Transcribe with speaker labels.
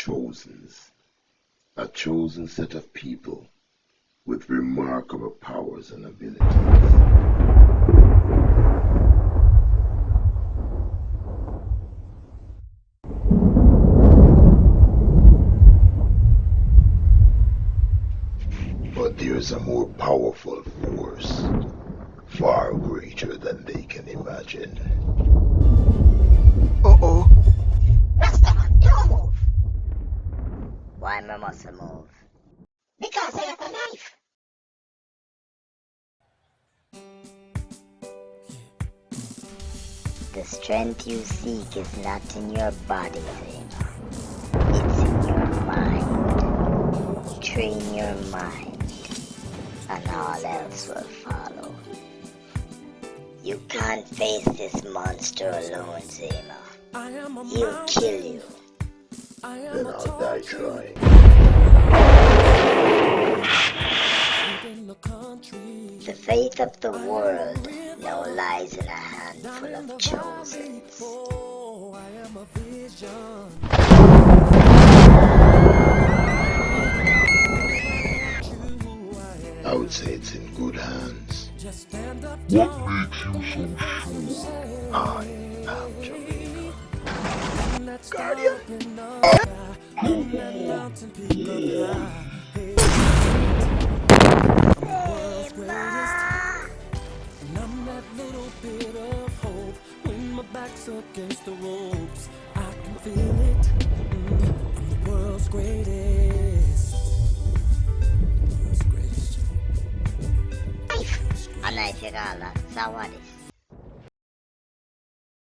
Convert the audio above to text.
Speaker 1: Chosens, a chosen set of people with remarkable powers and abilities. But there's a more powerful force, far greater than they can imagine.
Speaker 2: Uh-oh.
Speaker 3: Rastaman, don't move.
Speaker 4: Why me must move?
Speaker 3: Because I have a knife.
Speaker 4: The strength you seek is not in your body, Zena. It's in your mind. Train your mind, and all else will follow. You can't face this monster alone, Zena. He'll kill you.
Speaker 1: Then I'll die trying.
Speaker 4: The fate of the world now lies in a handful of chosens.
Speaker 1: I would say it's in good hands.
Speaker 5: What makes you so sure?
Speaker 1: I am Jamaica.
Speaker 2: Guardian?
Speaker 6: Against the ropes, I can feel it. I'm the world's greatest. The world's greatest.
Speaker 4: A knife you call that? So what is?